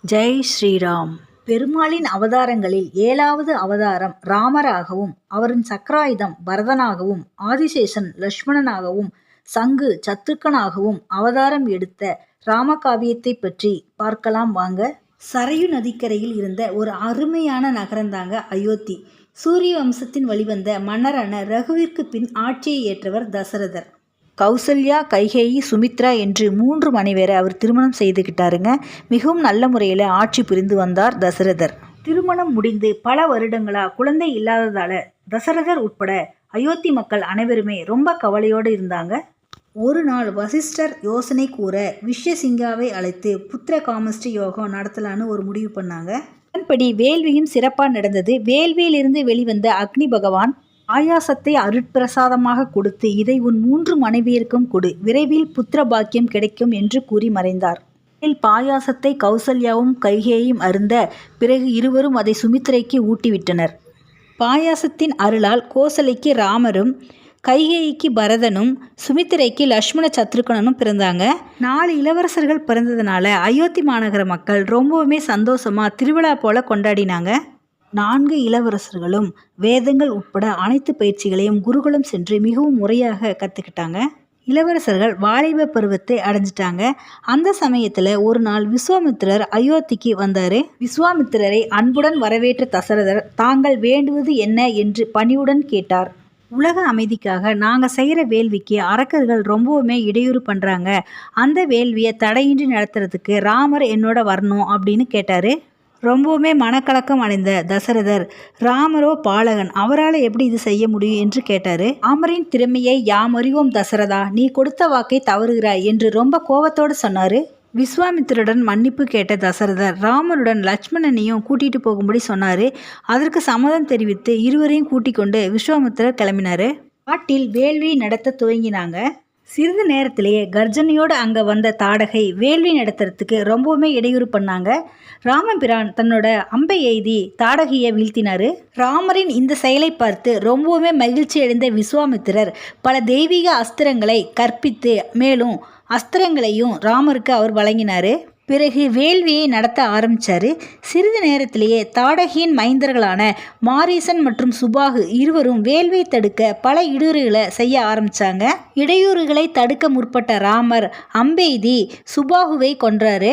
ஜெய் ஸ்ரீராம். பெருமாளின் அவதாரங்களில் 7வது அவதாரம் ராமராகவும், அவரின் சக்கராயுதம் பரதனாகவும், ஆதிசேஷன் லட்சுமணனாகவும், சங்கு சத்ருக்கனாகவும் அவதாரம் எடுத்த ராமகாவியத்தை பற்றி பார்க்கலாம் வாங்க. சரையு நதிக்கரையில் இருந்த ஒரு அருமையான நகரந்தாங்க அயோத்தி. சூரிய வம்சத்தின் வழிவந்த மன்னரான ரகுவிற்கு பின் ஆட்சியை ஏற்றவர் தசரதர். கௌசல்யா, கைகேயி, சுமித்ரா என்று 3 மனைவரை அவர் திருமணம் செய்துக்கிட்டாருங்க. மிகவும் நல்ல முறையில் ஆட்சி புரிந்து வந்தார் தசரதர். திருமணம் முடிந்து பல வருடங்களா குழந்தை இல்லாததால தசரதர் உட்பட அயோத்தி மக்கள் அனைவருமே ரொம்ப கவலையோடு இருந்தாங்க. ஒரு நாள் வசிஷ்டர் யோசனை கூற விஷ்யசிங்காவை அழைத்து புத்திர காமஸ்டி யோகம் நடத்தலான்னு ஒரு முடிவு பண்ணாங்க. அதன்படி வேள்வியும் சிறப்பாக நடந்தது. வேள்வியிலிருந்து வெளிவந்த அக்னி பகவான் ஆயாசத்தை அருட்பிரசாதமாக கொடுத்து, இதை உன் 3 மனைவியருக்கும் கொடு, விரைவில் புத்திர பாக்கியம் கிடைக்கும் என்று கூறி மறைந்தார். பாயாசத்தை கௌசல்யாவும் கைகேயும் அருந்த பிறகு இருவரும் அதை சுமித்திரைக்கு ஊட்டிவிட்டனர். பாயாசத்தின் அருளால் கோசலைக்கு ராமரும், கைகேயிக்கு பரதனும், சுமித்திரைக்கு லட்சுமண சத்ருக்கனும் பிறந்தாங்க. 4 இளவரசர்கள் பிறந்ததுனால அயோத்தி மாநகர மக்கள் ரொம்பவுமே சந்தோஷமா திருவிழா போல கொண்டாடினாங்க. 4 இளவரசர்களும் வேதங்கள் உட்பட அனைத்து பயிற்சிகளையும் குருகுலம் சென்று மிகவும் முறையாக கற்றுக்கிட்டாங்க. இளவரசர்கள் வாலிப பருவத்தை அடைஞ்சிட்டாங்க. அந்த சமயத்தில் ஒரு நாள் விஸ்வாமித்திரர் அயோத்திக்கு வந்தார். விஸ்வாமித்திரரை அன்புடன் வரவேற்ற தசரதர் தாங்கள் வேண்டுவது என்ன என்று பணிவுடன் கேட்டார். உலக அமைதிக்காக நாங்கள் செய்கிற வேள்விக்கு அரக்கர்கள் ரொம்பவுமே இடையூறு பண்ணுறாங்க. அந்த வேள்வியை தடையின்றி நடத்துறதுக்கு ராமர் என்னோட வரணும் அப்படின்னு கேட்டார். ரொம்பவுமே மனக்கலக்கம் அடைந்த தசரதர், ராமரோ பாலகன், அவரால் எப்படி இது செய்ய முடியும் என்று கேட்டார். ராமரின் திறமையை யாம் அறிவோம் தசரதா, நீ கொடுத்த வாக்கை தவறுகிறாய் என்று ரொம்ப கோபத்தோடு சொன்னார். விஸ்வாமித்திரருடன் மன்னிப்பு கேட்ட தசரதர் ராமருடன் லட்சுமணனையும் கூட்டிட்டு போகும்படி சொன்னார். அதற்கு சம்மதம் தெரிவித்து இருவரையும் கூட்டிக் கொண்டு விஸ்வாமித்திரர் கிளம்பினார். காட்டில் வேள்வி நடத்த துவங்கினாங்க. சிறிது நேரத்திலேயே கர்ஜனையோடு அங்கே வந்த தாடகை வேள்வி நடத்துறதுக்கு ரொம்பவுமே இடையூறு பண்ணாங்க. ராமபிரான் தன்னோட அம்பை எய்தி தாடகையை வீழ்த்தினார். ராமரின் இந்த செயலை பார்த்து ரொம்பவுமே மகிழ்ச்சி அடைந்த விஸ்வாமித்திரர் பல தெய்வீக அஸ்திரங்களை கற்பித்து மேலும் அஸ்திரங்களையும் ராமருக்கு அவர் வழங்கினார். பிறகு வேள்வியை நடத்த ஆரம்பித்தார். சிறிது நேரத்திலேயே தாடகியின் மைந்தர்களான மாரீசன் மற்றும் சுபாகு இருவரும் வேள்வியை தடுக்க பல இடையூறுகளை செய்ய ஆரம்பித்தாங்க. இடையூறுகளை தடுக்க முற்பட்ட ராமர் அம்பெய்தி சுபாகுவை கொன்றாரு.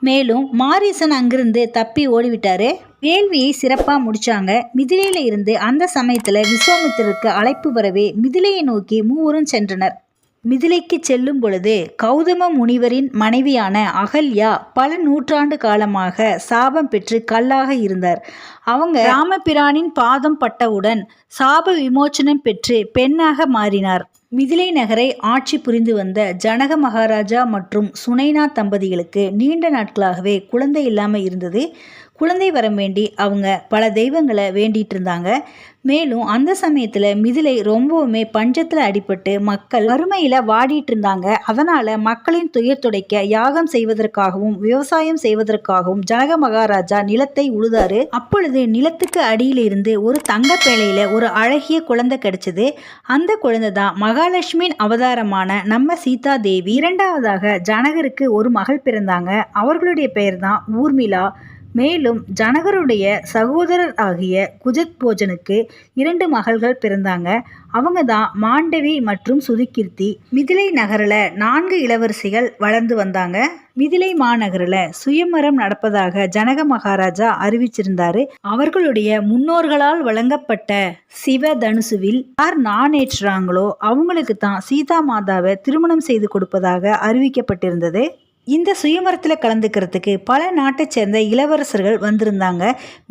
மேலும் மாரீசன் அங்கிருந்து தப்பி ஓடிவிட்டார். வேள்வியை சிறப்பாக முடித்தாங்க. மிதிலையில் இருந்து அந்த சமயத்தில் விஸ்வாமித்திரருக்கு அழைப்பு வரவே மிதிலையை நோக்கி மூவரும் சென்றனர். மிதிலைக்கு செல்லும் பொழுது கௌதம முனிவரின் மனைவியான அகல்யா பல நூற்றாண்டு காலமாக சாபம் பெற்று கல்லாக இருந்தார். அவங்க ராமபிரானின் பாதம் பட்டவுடன் சாப விமோச்சனம் பெற்று பெண்ணாக மாறினார். மிதிலை நகரை ஆட்சி புரிந்து வந்த ஜனக மகாராஜா மற்றும் சுனைனா தம்பதிகளுக்கு நீண்ட நாட்களாகவே குழந்தை இல்லாமல் இருந்தது. குழந்தை வரம் வேண்டி அவங்க பல தெய்வங்களை வேண்டிட்டு இருந்தாங்க. மேலும் அந்த சமயத்தில் மிதிலை ரொம்பவுமே பஞ்சத்தில் அடிபட்டு மக்கள் வறுமையில் வாடிட்டு இருந்தாங்க. அதனால் மக்களின் துயர் துடைக்க யாகம் செய்வதற்காகவும் விவசாயம் செய்வதற்காகவும் ஜனக மகாராஜா நிலத்தை உழுதாரு. அப்பொழுது நிலத்துக்கு அடியில் இருந்து ஒரு தங்கப்பேழையில் ஒரு அழகிய குழந்தை கிடைச்சது. அந்த குழந்தை தான் மகாலட்சுமியின் அவதாரமான நம்ம சீதா தேவி. 2வதாக ஜனகருக்கு ஒரு மகள் பிறந்தாங்க. அவர்களுடைய பெயர் தான் ஊர்மிளா. மேலும் ஜனகருடைய சகோதரர் ஆகிய குஜத் போஜனுக்கு 2 மகள்கள் பிறந்தாங்க. அவங்க தான் மாண்டவி மற்றும் சுதிகீர்த்தி. மிதிலை நகரில் 4 இளவரசிகள் வளர்ந்து வந்தாங்க. மிதிலை மாநகரில் சுயமரம் நடப்பதாக ஜனக மகாராஜா அறிவிச்சிருந்தாரு. அவர்களுடைய முன்னோர்களால் வழங்கப்பட்ட சிவ தனுசுவில் யார் நானேற்றாங்களோ அவங்களுக்கு தான் சீதா மாதாவை திருமணம் செய்து கொடுப்பதாக அறிவிக்கப்பட்டிருந்தது. இந்த சுயமரத்தில் கலந்துக்கிறதுக்கு பல நாட்டை சேர்ந்த இளவரசர்கள் வந்திருந்தாங்க.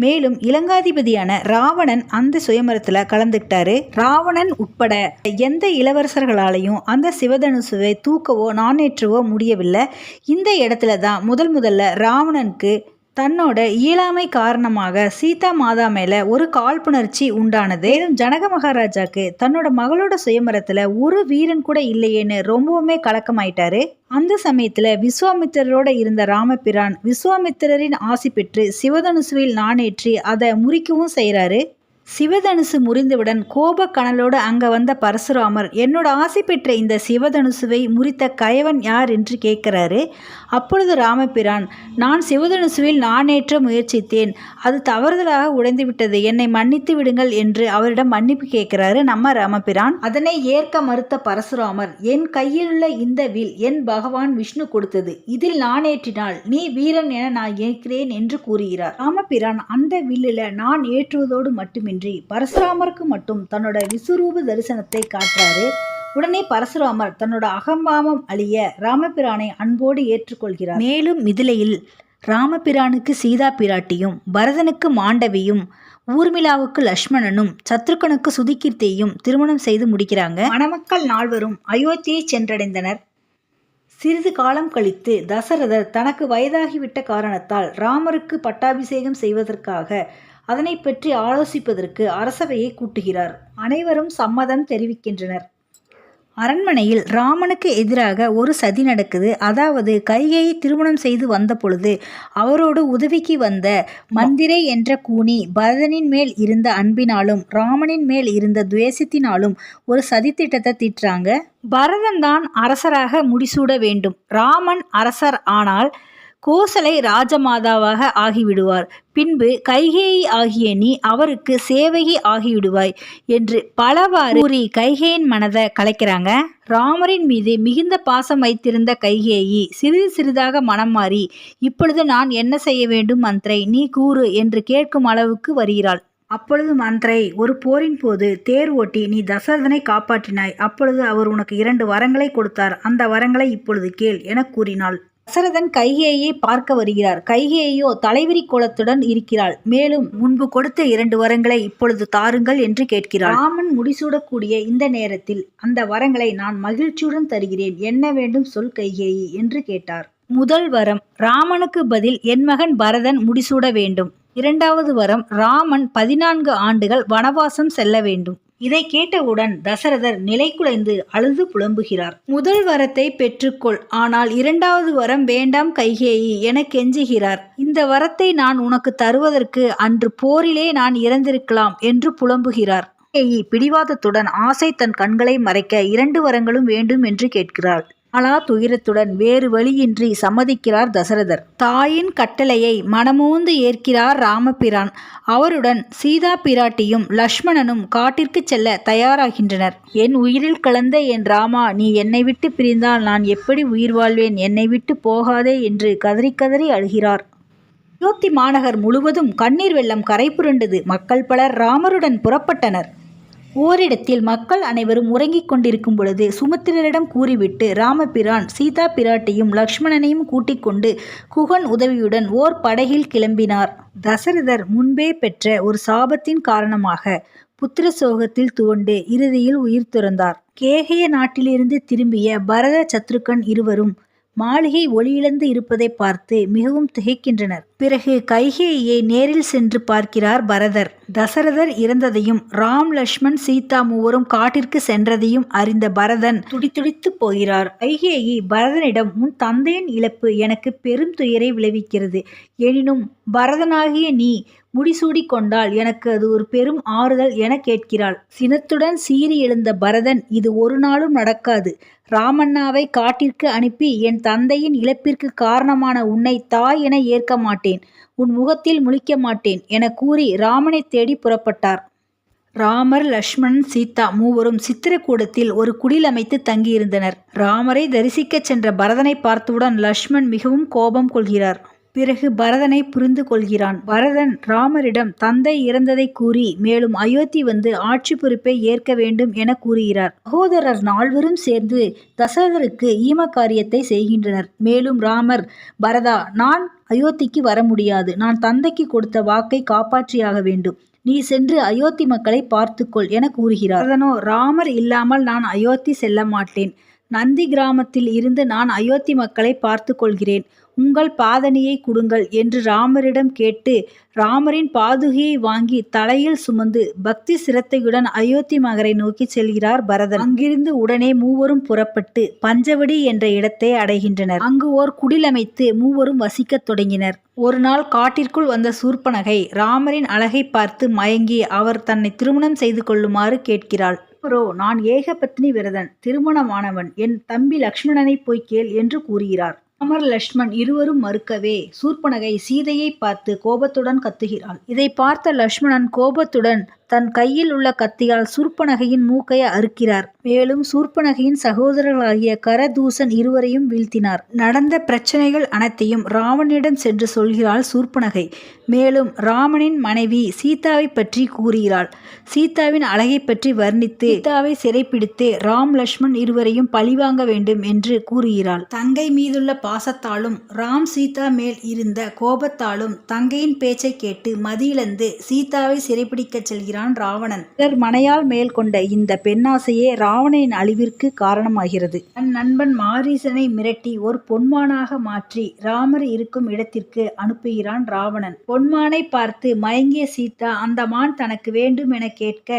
மேலும் இலங்காதிபதியான ராவணன் அந்த சுயமரத்தில் கலந்துக்கிட்டாரு. ராவணன் உட்பட எந்த இளவரசர்களாலையும் அந்த சிவதனுசுவை தூக்கவோ நானேற்றவோ முடியவில்லை. இந்த இடத்துல தான் முதல்ல ராவணனுக்கு தன்னோட இயலாமை காரணமாக சீதா மாதா மேல ஒரு காழ்ப்புணர்ச்சி உண்டானது. ஜனக மகாராஜாக்கு தன்னோட மகளோட சுயமரத்துல ஒரு வீரன் கூட இல்லையேன்னு ரொம்பவுமே கலக்கமாயிட்டாரு. அந்த சமயத்துல விஸ்வாமித்திரரோட இருந்த ராமபிரான் விஸ்வாமித்திரரின் ஆசி பெற்று சிவதனுசுவில் நானேற்றி அதை முறிக்கவும் செய்கிறாரு. சிவதனுசு முறிந்தவுடன் கோப கனலோடு அங்க வந்த பரசுராமர், என்னோட ஆசை பெற்ற இந்த சிவதனுசுவை முறித்த கயவன் யார் என்று கேட்கிறாரு. அப்பொழுது ராமபிரான், நான் சிவதனுசுவில் நானேற்ற முயற்சித்தேன், அது தவறுதலாக உடைந்து விட்டது, என்னை மன்னித்து விடுங்கள் என்று அவரிடம் மன்னிப்பு கேட்கிறாரு நம்ம ராமபிரான். அதனை ஏற்க மறுத்த பரசுராமர், என் கையிலுள்ள இந்த வில் என் பகவான் விஷ்ணு கொடுத்தது, இதில் நான் ஏற்றினால் நீ வீரன் என நான் ஏற்கிறேன் என்று கூறுகிறார். ராமபிரான் அந்த வில்லில் நான் ஏற்றுவதோடு மட்டுமின்றி பரசுராமருக்கு மட்டும் தன்னோட விஸ்வரூப தரிசனத்தை காட்டுறாரு. உடனே பரசுராமர் தன்னோட அகம்பாவம் அழிய ராமபிரானை அன்போடு ஏற்றுக்கொள்கிறார். மேலும் மிதிலையில் ராமபிரானுக்கு சீதா பிராட்டியும், பரதனுக்கு மாண்டவியும், ஊர்மிளாவுக்கு லக்ஷ்மணனும், சத்ருகனுக்கு சுதிகீர்த்தியையும் திருமணம் செய்து முடிக்கிறாங்க. மணமக்கள் நால்வரும் அயோத்தியை சென்றடைந்தனர். சிறிது காலம் கழித்து தசரதர் தனக்கு வயதாகிவிட்ட காரணத்தால் ராமருக்கு பட்டாபிஷேகம் செய்வதற்காக அதனை பற்றி ஆலோசிப்பதற்கு அரசவையை கூட்டுகிறார். அனைவரும் சம்மதம் தெரிவிக்கின்றனர். அரண்மனையில் ராமனுக்கு எதிராக ஒரு சதி நடக்குது. அதாவது கைகேயை திருமணம் செய்து வந்த பொழுது அவரோடு உதவிக்கு வந்த மந்திரை என்ற கூனி பரதனின் மேல் இருந்த அன்பினாலும் ராமனின் மேல் இருந்த துவேஷத்தினாலும் ஒரு சதித்திட்டத்தை தீட்டுறாங்க. பரதன் தான் அரசராக முடிசூட வேண்டும். ராமன் அரசர் ஆனால் கோசலை ராஜமாதாவாக ஆகிவிடுவார். பின்பு கைகேயி ஆகிய நீ அவருக்கு சேவகி ஆகிவிடுவாய் என்று பலவாறு கூறி கைகேயின் மனதை கலைக்கிறாங்க. ராமரின் மீது மிகுந்த பாசம் வைத்திருந்த கைகேயி சிறிது சிறிதாக மனம் மாறி, இப்பொழுது நான் என்ன செய்ய வேண்டும் மந்திரை, நீ கூறு என்று கேட்கும் அளவுக்கு வருகிறாள். அப்பொழுது மந்திரை, ஒரு போரின் போது தேர் ஓட்டி நீ தசரதனை காப்பாற்றினாய். அப்பொழுது அவர் உனக்கு 2 வரங்களை கொடுத்தார். அந்த வரங்களை இப்பொழுது கேள் என கூறினாள். தசரதன் கைகேயை பார்க்க வருகிறார். கைகேயோ தலைவிரி கோலத்துடன் இருக்கிறாள். மேலும் முன்பு கொடுத்த 2 வரங்களை இப்பொழுது தாருங்கள் என்று கேட்கிறாள். ராமன் முடிசூடக்கூடிய இந்த நேரத்தில் அந்த வரங்களை நான் மகிழ்ச்சியுடன் தருகிறேன், என்ன வேண்டும் சொல் கைகேயி என்று கேட்டார். முதல் வரம், ராமனுக்கு பதில் என் மகன் பரதன் முடிசூட வேண்டும். 2வது வரம், ராமன் 14 ஆண்டுகள் வனவாசம் செல்ல வேண்டும். இதை கேட்டவுடன் தசரதர் நிலைகுலைந்து அழுது புலம்புகிறார். முதல் வரத்தை பெற்றுக்கொள், ஆனால் 2வது வரம் வேண்டாம் கைகேயி என கெஞ்சுகிறார். இந்த வரத்தை நான் உனக்கு தருவதற்கு அன்று போரிலே நான் இறந்திருக்கலாம் என்று புலம்புகிறார். கைகேயி பிடிவாதத்துடன் ஆசை தன் கண்களை மறைக்க 2 வரங்களும் வேண்டும் என்று கேட்கிறாள். அலா துயரத்துடன் வேறு வழியின்றி சம்மதிக்கிறார் தசரதர். தாயின் கட்டளையை மனமூந்து ஏற்கிறார் ராமபிரான். அவருடன் சீதா பிராட்டியும் லக்ஷ்மணனும் காட்டிற்கு செல்ல தயாராகின்றனர். என் உயிரில் கலந்த என் ராமா, நீ என்னை விட்டு பிரிந்தால் நான் எப்படி உயிர் வாழ்வேன், என்னை விட்டு போகாதே என்று கதறி கதறி அழுகிறார். அயோத்தி மாநகர் முழுவதும் கண்ணீர் வெள்ளம் கரை புரண்டது. மக்கள் பலர் ராமருடன் புறப்பட்டனர். ஓரிடத்தில் மக்கள் அனைவரும் உறங்கிக் கொண்டிருக்கும் பொழுது சுமித்திரரிடம் கூறிவிட்டு ராமபிரான் சீதா பிராட்டியும் லக்ஷ்மணனையும் கூட்டிக் கொண்டு குகன் உதவியுடன் ஓர் படகில் கிளம்பினார். தசரதர் முன்பே பெற்ற ஒரு சாபத்தின் காரணமாக புத்திர சோகத்தில் துவண்டு இறுதியில் உயிர் துறந்தார். கேகய நாட்டிலிருந்து திரும்பிய பரத சத்ருகன் இருவரும் மாளிகை ஒளியிழந்து இருப்பதை பார்த்து மிகவும் திகைக்கின்றனர். பிறகு கைகேயியை நேரில் சென்று பார்க்கிறார் பரதர். தசரதர் இறந்ததையும் ராம் லக்ஷ்மண் சீதா மூவரும் காட்டிற்கு சென்றதையும் அறிந்த பரதன் துடித்துடித்து போகிறார். கைகேயி பரதனிடம், உன் தந்தையின் இழப்பு எனக்கு பெரும் துயரை விளைவிக்கிறது. எனினும் பரதனாகிய நீ முடிசூடி கொண்டால் எனக்கு அது ஒரு பெரும் ஆறுதல் என கேட்கிறாள். சினத்துடன் சீறி எழுந்த பரதன், இது ஒரு நாளும் நடக்காது. ராமண்ணாவை காட்டிற்கு அனுப்பி என் தந்தையின் இழப்பிற்கு காரணமான உன்னை தாய் என ஏற்க மாட்டேன், உன் முகத்தில் முழிக்க மாட்டேன் என கூறி ராமனை தேடி புறப்பட்டார். ராமர், லக்ஷ்மணன், சீதா மூவரும் சித்திரக்கூடத்தில் ஒரு குடில் அமைத்து தங்கியிருந்தனர். ராமரை தரிசிக்கச் சென்ற பரதனை பார்த்தவுடன் லக்ஷ்மண் மிகவும் கோபம் கொள்கிறார். பிறகு பரதனை புரிந்து கொள்கிறான். பரதன் ராமரிடம் தந்தை இறந்ததை கூறி மேலும் அயோத்தி வந்து ஆட்சி பொறுப்பை ஏற்க வேண்டும் என கூறுகிறார். சகோதரர் 4வரும் சேர்ந்து தசரதருக்கு ஈம காரியத்தை செய்கின்றனர். மேலும் ராமர், பரதா, நான் அயோத்திக்கு வர முடியாது. நான் தந்தைக்கு கொடுத்த வாக்கை காப்பாற்றியாக வேண்டும். நீ சென்று அயோத்தி மக்களை பார்த்துக்கொள் என கூறுகிறார். பரதனோ, ராமர் இல்லாமல் நான் அயோத்தி செல்ல மாட்டேன். நந்தி கிராமத்தில் இருந்து நான் அயோத்தி மக்களை பார்த்து கொள்கிறேன். உங்கள் பாதணியை கொடுங்கள் என்று ராமரிடம் கேட்டு ராமரின் பாதுகையை வாங்கி தலையில் சுமந்து பக்தி சிரத்தையுடன் அயோத்தி நகரை நோக்கி செல்கிறார் பரதன். அங்கிருந்து உடனே மூவரும் புறப்பட்டு பஞ்சவடி என்ற இடத்தை அடைகின்றனர். அங்கு ஓர் குடிலமைத்து மூவரும் வசிக்கத் தொடங்கினர். ஒரு நாள் காட்டிற்குள் வந்த சூர்ப்பனகை ராமரின் அழகை பார்த்து மயங்கி அவர் தன்னை திருமணம் செய்து கொள்ளுமாறு கேட்கிறாள். நான் ஏகபத்னி விரதன், திருமணமானவன், என் தம்பி லக்ஷ்மணனை போய் கேள் என்று கூறுகிறார். ராமர் லக்ஷ்மண் இருவரும் மறுக்கவே சூர்ப்பனகை சீதையை பார்த்து கோபத்துடன் கத்துகிறாள். இதை பார்த்த லக்ஷ்மணன் கோபத்துடன் தன் கையில் உள்ள கத்தியால் சூர்ப்பனகையின் மூக்கை அறுக்கிறார். மேலும் சூர்ப்பனகையின் சகோதரர்களாகிய கரதூசன் இருவரையும் வீழ்த்தினார். நடந்த பிரச்சனைகள் அனைத்தையும் ராவணனிடம் சென்று சொல்கிறாள் சூர்ப்பனகை. மேலும் ராமனின் மனைவி சீதாவை பற்றி கூறுகிறாள். சீதாவின் அழகை பற்றி வர்ணித்து சீதாவை சிறைப்பிடித்து ராம் லக்ஷ்மண் இருவரையும் பழிவாங்க வேண்டும் என்று கூறுகிறாள். தங்கை மீதுள்ள பாசத்தாலும் ராம் சீதா மேல் இருந்த கோபத்தாலும் தங்கையின் பேச்சை கேட்டு மதியிழந்து சீதாவை சிறைப்பிடிக்க செல்கிறான் ராவணன். பிறர் மனையால் மேல் கொண்ட இந்த பெண்ணாசையே ராவணனின் அழிவிற்கு காரணமாகிறது. தன் நண்பன் மாரீசனை மிரட்டி ஒரு பொன்மானாக மாற்றி ராமர் இருக்கும் இடத்திற்கு அனுப்புகிறான் ராவணன். பொன்மானை பார்த்து மயங்கிய சீதா அந்த மான் தனக்கு வேண்டும் என கேட்க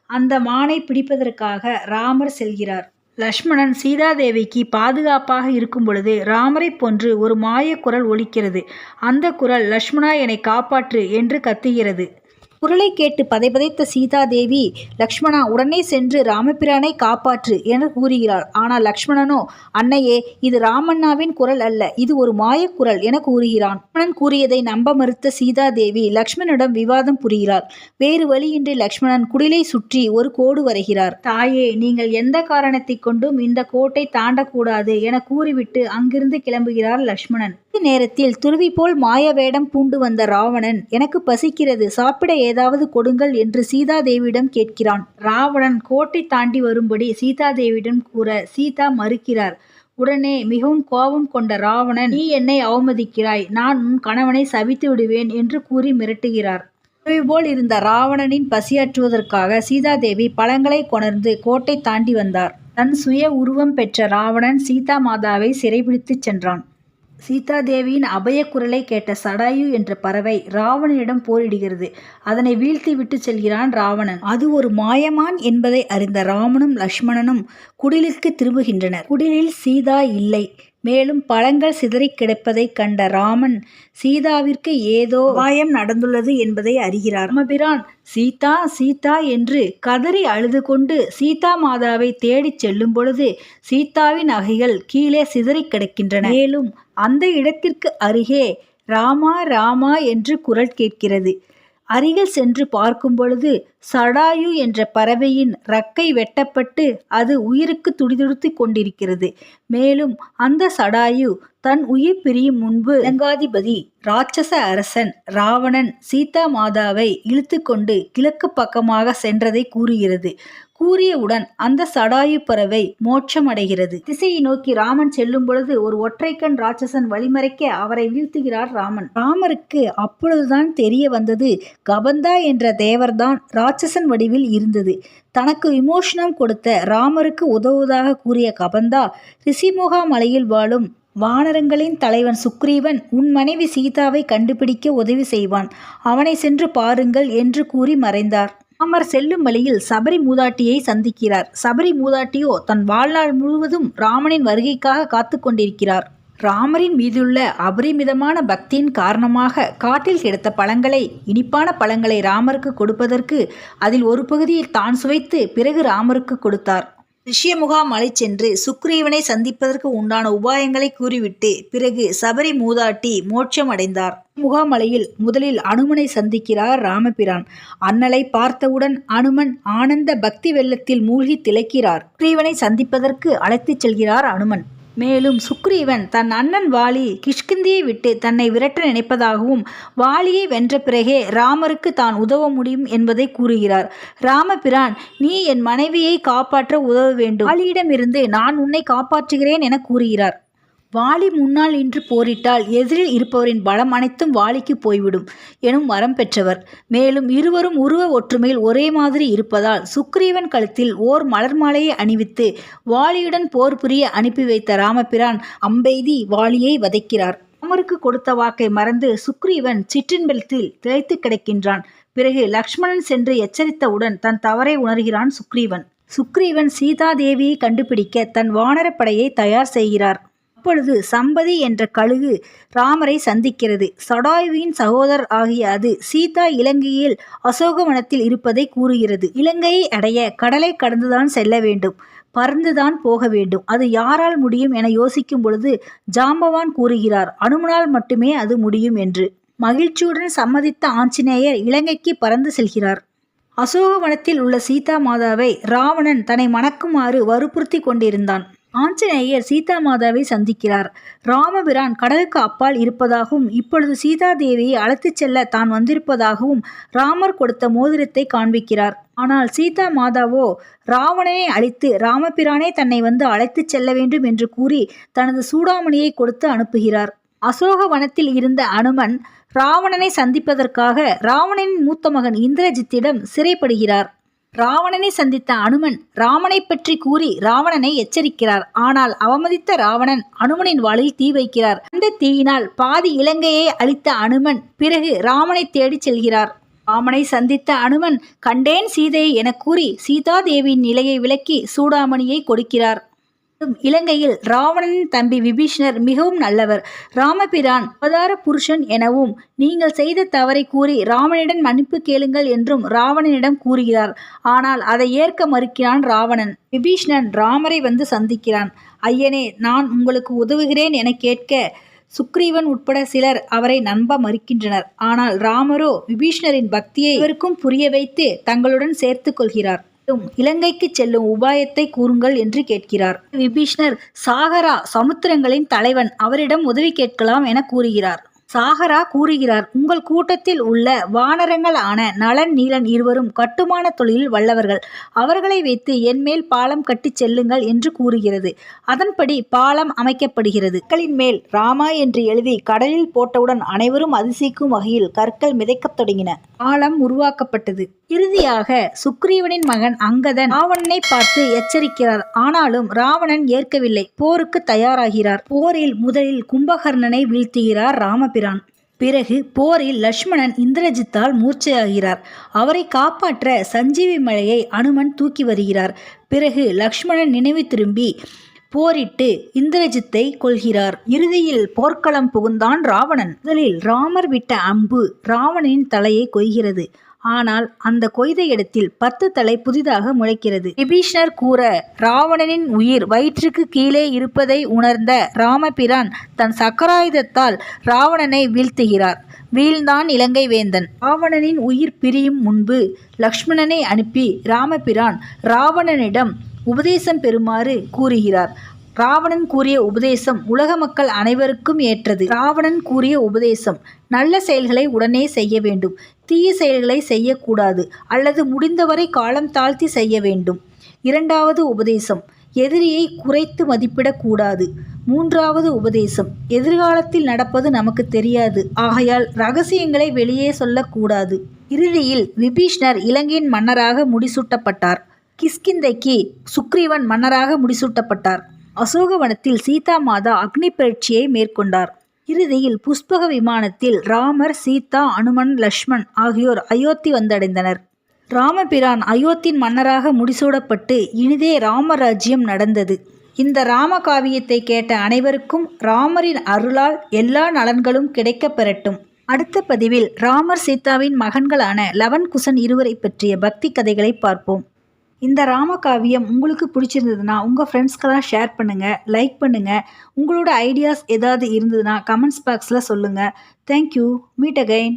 அந்த மானை பிடிப்பதற்காக ராமர் செல்கிறார். லக்ஷ்மணன் சீதாதேவிக்கு பாதுகாப்பாக இருக்கும் பொழுது ராமரை போன்று ஒரு மாய குரல் ஒலிக்கிறது. அந்த குரல் லக்ஷ்மணா என்னை காப்பாற்று என்று கத்துகிறது. குரலை கேட்டு பதைபதைத்த சீதாதேவி லக்ஷ்மணா உடனே சென்று ராமபிரானை காப்பாற்று என கூறுகிறாள். ஆனால் லக்ஷ்மணனோ அன்னையே இது ராமண்ணாவின் குரல் அல்ல, இது ஒரு மாயக்குரல் என கூறுகிறான். லக்ஷ்மணன் கூறியதை நம்ப மறுத்த சீதாதேவி லக்ஷ்மணனிடம் விவாதம் புரிகிறார். வேறு வழியின்றி லக்ஷ்மணன் குடிலை சுற்றி ஒரு கோடு வரைகிறார். தாயே, நீங்கள் எந்த காரணத்தை கொண்டும் இந்த கோட்டை தாண்டக்கூடாது என கூறிவிட்டு அங்கிருந்து கிளம்புகிறார் லக்ஷ்மணன். நேரத்தில் துருவி போல் மாய வேடம் பூண்டு வந்த ராவணன் எனக்கு பசிக்கிறது, சாப்பிட ஏதாவது கொடுங்கள் என்று சீதாதேவியிடம் கேட்கிறான். ராவணன் கோட்டை தாண்டி வரும்படி சீதாதேவியிடம் கூற சீதா மறுக்கிறார். உடனே மிகவும் கோபம் கொண்ட ராவணன் நீ என்னை அவமதிக்கிறாய், நான் உன் கணவனை சபித்து விடுவேன் என்று கூறி மிரட்டுகிறார். போல் இருந்த ராவணனின் பசியாற்றுவதற்காக சீதாதேவி பழங்களை கொணர்ந்து கோட்டை தாண்டி வந்தார். தன் சுய உருவம் பெற்ற ராவணன் சீதா மாதாவை சிறைபிடித்து சென்றான். சீதாதேவியின் அபய குரலை கேட்ட சடாயு என்ற பறவை ராவணனிடம் போரிடுகிறது. அதனை வீழ்த்தி விட்டு செல்கிறான் ராவணன். அது ஒரு மாயமான் என்பதை அறிந்த ராமனும் லக்ஷ்மணனும் குடிலுக்கு திரும்புகின்றனர். குடிலில் சீதா இல்லை. மேலும் பழங்கள் சிதறி கிடப்பதை கண்ட ராமன் சீதாவிற்கு ஏதோ அபாயம் நடந்துள்ளது என்பதை அறிகிறார். ராமபிரான் சீதா சீதா என்று கதறி அழுது கொண்டு சீதா மாதாவை தேடிச் செல்லும் பொழுது சீதாவின் நகைகள் கீழே சிதறி கிடக்கின்றன. மேலும் அந்த இடத்திற்கு அருகே ராமா ராமா என்று குரல் கேட்கிறது. அருகில் சென்று பார்க்கும் பொழுது சடாயு என்ற பறவையின் ரக்கை வெட்டப்பட்டு அது உயிருக்கு துடிதுடித்து கொண்டிருக்கிறது. மேலும் அந்த சடாயு தன் உயிர் பிரியும் முன்பு லங்காதிபதி ராட்சச அரசன் ராவணன் சீதா மாதாவை இழுத்து கொண்டு கிழக்கு பக்கமாக சென்றதை கூறுகிறது. கூறியவுடன் அந்த சடாயு பறவை மோட்சமடைகிறது. திசையை நோக்கி ராமன் செல்லும் பொழுது ஒரு ஒற்றைக்கண் ராட்சசன் வழிமறைக்க அவரை வீழ்த்துகிறார் ராமன். ராமருக்கு அப்பொழுதுதான் தெரிய வந்தது கபந்தா என்ற தேவர்தான் ராட்சசன் வடிவில் இருந்தது. தனக்கு விமோசனம் கொடுத்த ராமருக்கு உதவுவதாக கூறிய கபந்தா ரிஷிமுகா மலையில் வாழும் வானரங்களின் தலைவன் சுக்ரீவன் உன் மனைவி சீதாவை கண்டுபிடிக்க உதவி செய்வான், அவனை சென்று பாருங்கள் என்று கூறி மறைந்தார். ராமர் செல்லும் வழியில் சபரி மூதாட்டியை சந்திக்கிறார். சபரி மூதாட்டியோ தன் வாழ்நாள் முழுவதும் ராமனின் வருகைக்காக காத்து கொண்டிருக்கிறார். ராமரின் மீதுள்ள அபரிமிதமான பக்தியின் காரணமாக காட்டில் கிடைத்த பழங்களை, இனிப்பான பழங்களை ராமருக்கு கொடுப்பதற்கு அதில் ஒரு பகுதியை தான் சுவைத்து பிறகு ராமருக்கு கொடுத்தார். ரிஷியமுகா மலை சென்று சுக்ரீவனை சந்திப்பதற்கு உண்டான உபாயங்களை கூறிவிட்டு பிறகு சபரி மூதாட்டி மோட்சம் அடைந்தார். முகாமலையில் முதலில் அனுமனை சந்திக்கிறார் ராமபிரான். அண்ணலை பார்த்தவுடன் அனுமன் ஆனந்த பக்தி வெள்ளத்தில் மூழ்கி திளைக்கிறார். சுக்ரீவனை சந்திப்பதற்கு அழைத்துச் செல்கிறார் அனுமன். மேலும் சுக்ரீவன் தன் அண்ணன் வாலி கிஷ்கிந்தியை விட்டு தன்னை விரட்ட நினைப்பதாகவும் வாலியை வென்ற பிறகே ராமருக்கு தான் உதவ முடியும் என்பதை கூறுகிறார். ராமபிரான் நீ என் மனைவியை காப்பாற்ற உதவ வேண்டும், வாலியிடமிருந்து நான் உன்னை காப்பாற்றுகிறேன் என கூறுகிறார். வாலி முன்னால் நின்று போரிட்டால் எதிரில் இருப்பவரின் பலம் அனைத்தும் வாலிக்கு போய்விடும் எனும் வரம் பெற்றவர். மேலும் இருவரும் உருவ ஒற்றுமையில் ஒரே மாதிரி இருப்பதால் சுக்ரீவன் கழுத்தில் ஓர் மலர் மாலையை அணிவித்து வாலியுடன் போர் புரிய அனுப்பி வைத்த ராமபிரான் அம்பெய்தி வாலியை வதைக்கிறார். ராமருக்கு கொடுத்த வாக்கை மறந்து சுக்ரீவன் சிற்றின்பத்தில் திளைத்து கிடக்கின்றான். பிறகு லக்ஷ்மணன் சென்று எச்சரித்தவுடன் தன் தவறை உணர்கிறான் சுக்ரீவன் சீதா தேவியை கண்டுபிடிக்க தன் வானரப்படையை தயார் செய்கிறார். அப்பொழுது சம்பதி என்ற கழுகு ராமரை சந்திக்கிறது. சடாயுவின் சகோதரர் ஆகிய அது சீதா இலங்கையில் அசோகவனத்தில் இருப்பதை கூறுகிறது. இலங்கையை அடைய கடலை கடந்துதான் செல்ல வேண்டும், பறந்துதான் போக வேண்டும். அது யாரால் முடியும் என யோசிக்கும் பொழுது ஜாம்பவான் கூறுகிறார், அனுமனால் மட்டுமே அது முடியும் என்று. மகிழ்ச்சியுடன் சம்மதித்த ஆஞ்சநேயர் இலங்கைக்கு பறந்து செல்கிறார். அசோகவனத்தில் உள்ள சீதா மாதாவை ராவணன் தன்னை மணக்குமாறு வற்புறுத்தி கொண்டிருந்தான். ஆஞ்சநேயர் சீதா மாதாவை சந்திக்கிறார். ராமபிரான் கடலுக்கு அப்பால் இருப்பதாகவும் இப்பொழுது சீதா தேவியை அழைத்துச் செல்ல தான் வந்திருப்பதாகவும் ராமர் கொடுத்த மோதிரத்தை காண்பிக்கிறார். ஆனால் சீதா மாதாவோ ராவணனை அழித்து ராமபிரானே தன்னை வந்து அழைத்துச் செல்ல வேண்டும் என்று கூறி தனது சூடாமணியை கொடுத்து அனுப்புகிறார். அசோகவனத்தில் இருந்த அனுமன் ராவணனை சந்திப்பதற்காக ராவணனின் மூத்த மகன் இந்திரஜித்திடம் சிறைப்படுகிறார். ராவணனை சந்தித்த அனுமன் ராமனை பற்றி கூறி ராவணனை எச்சரிக்கிறார். ஆனால் அவமதித்த ராவணன் அனுமனின் வாளில் தீ வைக்கிறார். அந்த தீயினால் பாதி இலங்கையை அழித்த அனுமன் பிறகு ராமனை தேடி செல்கிறார். ராமனை சந்தித்த அனுமன் கண்டேன் சீதையை என கூறி சீதா தேவியின் நிலையை விளக்கி சூடாமணியை கொடுக்கிறார். இலங்கையில் ராவணனின் தம்பி விபீஷணர் மிகவும் நல்லவர். ராமபிரான் அவதார புருஷன் எனவும் நீங்கள் செய்த தவறை கூறி ராவணனிடம் மன்னிப்பு கேளுங்கள் என்றும் ராவணனிடம் கூறுகிறார். ஆனால் அதை ஏற்க மறுக்கிறான் ராவணன். விபீஷணன் ராமரை வந்து சந்திக்கிறான். ஐயனே, நான் உங்களுக்கு உதவுகிறேன் என கேட்க சுக்ரீவன் உட்பட சிலர் அவரை நம்ப மறுக்கின்றனர். ஆனால் ராமரோ விபீஷணரின் பக்தியை இவருக்கும் புரிய வைத்து தங்களுடன் சேர்த்து கொள்கிறார். இலங்கைக்கு செல்லும் உபாயத்தை கூறுங்கள் என்று கேட்கிறார். விபீஷணர் சாகரா சமுத்திரங்களின் தலைவன், அவரிடம் உதவி கேட்கலாம் என கூறுகிறார். சாகரா கூறுகிறார், உங்கள் கூட்டத்தில் உள்ள வானரங்கள் ஆன நலன் நீலன் இருவரும் கட்டுமான தொழிலில் வல்லவர்கள், அவர்களை வைத்து என்மேல் பாலம் கட்டி செல்லுங்கள் என்று கூறுகிறது. அதன்படி பாலம் அமைக்கப்படுகிறது. கற்களின் மேல் ராமா என்று எழுதி கடலில் போட்டவுடன் அனைவரும் அதிசயிக்கும் வகையில் கற்கள் மிதக்கத் தொடங்கின. பாலம் உருவாக்கப்பட்டது. இறுதியாக சுக்ரீவனின் மகன் அங்கதன் ராவணனை பார்த்து எச்சரிக்கிறார். ஆனாலும் ராவணன் ஏற்கவில்லை. போருக்கு தயாராகிறார். போரில் முதலில் கும்பகர்ணனை வீழ்த்துகிறார் ராமபிரான். பிறகு போரில் லக்ஷ்மணன் இந்திரஜித்தால் மூர்ச்சையாகிறார். அவரை காப்பாற்ற சஞ்சீவி மலையை அனுமன் தூக்கி வருகிறார். பிறகு லக்ஷ்மணன் நினைவு திரும்பி போரிட்டு இந்திரஜித்தை கொல்கிறார். இறுதியில் போர்க்களம் புகுந்தான் ராவணன். முதலில் ராமர் விட்ட அம்பு ராவணனின் தலையை கொய்கிறது. ஆனால் அந்த கொய்த இடத்தில் 10 தலை புதிதாக முளைக்கிறது. விபீஷணர் கூற ராவணனின் உயிர் வயிற்றுக்கு கீழே இருப்பதை உணர்ந்த ராமபிரான் தன் சக்கராயுதத்தால் ராவணனை வீழ்த்துகிறார். வீழ்ந்தான் இலங்கை வேந்தன். ராவணனின் உயிர் பிரியும் முன்பு லக்ஷ்மணனை அனுப்பி ராமபிரான் ராவணனிடம் உபதேசம் பெறுமாறு கூறுகிறார். ராவணன் கூறிய உபதேசம் உலக மக்கள் அனைவருக்கும் ஏற்றது. ராவணன் கூறிய உபதேசம், நல்ல செயல்களை உடனே செய்ய வேண்டும், தீய செயல்களை செய்யக்கூடாது, அல்லது முடிந்தவரை காலம் தாழ்த்தி செய்ய வேண்டும். 2வது உபதேசம், எதிரியை குறைத்து மதிப்பிடக்கூடாது. 3வது உபதேசம், எதிர்காலத்தில் நடப்பது நமக்கு தெரியாது, ஆகையால் ரகசியங்களை வெளியே சொல்லக்கூடாது. இறுதியில் விபீஷணர் இலங்கையின் மன்னராக முடிசூட்டப்பட்டார். கிஷ்கிந்தைக்கு சுக்ரீவன் மன்னராக முடிசூட்டப்பட்டார். அசோகவனத்தில் சீதா மாதா அக்னி பரீட்சையை மேற்கொண்டார். இறுதியில் புஷ்பக விமானத்தில் ராமர், சீதா, அனுமன், லக்ஷ்மண் ஆகியோர் அயோத்தி வந்தடைந்தனர். ராமபிரான் அயோத்தியின் மன்னராக முடிசூடப்பட்டு இனிதே ராமராஜ்யம் நடந்தது. இந்த ராம காவியத்தை கேட்ட அனைவருக்கும் ராமரின் அருளால் எல்லா நலன்களும் கிடைக்கப் பெறட்டும். அடுத்த பதிவில் ராமர் சீதாவின் மகன்களான லவன், குசன் இருவரை பற்றிய பக்தி கதைகளை பார்ப்போம். இந்த ராமகாவியம் உங்களுக்கு பிடிச்சிருந்ததுன்னா உங்கள் ஃப்ரெண்ட்ஸ்க்கெல்லாம் ஷேர் பண்ணுங்கள், லைக் பண்ணுங்கள். உங்களோட ஐடியாஸ் ஏதாவது இருந்ததுன்னா கமெண்ட்ஸ் பாக்ஸில் சொல்லுங்கள். தேங்க்யூ. Meet again.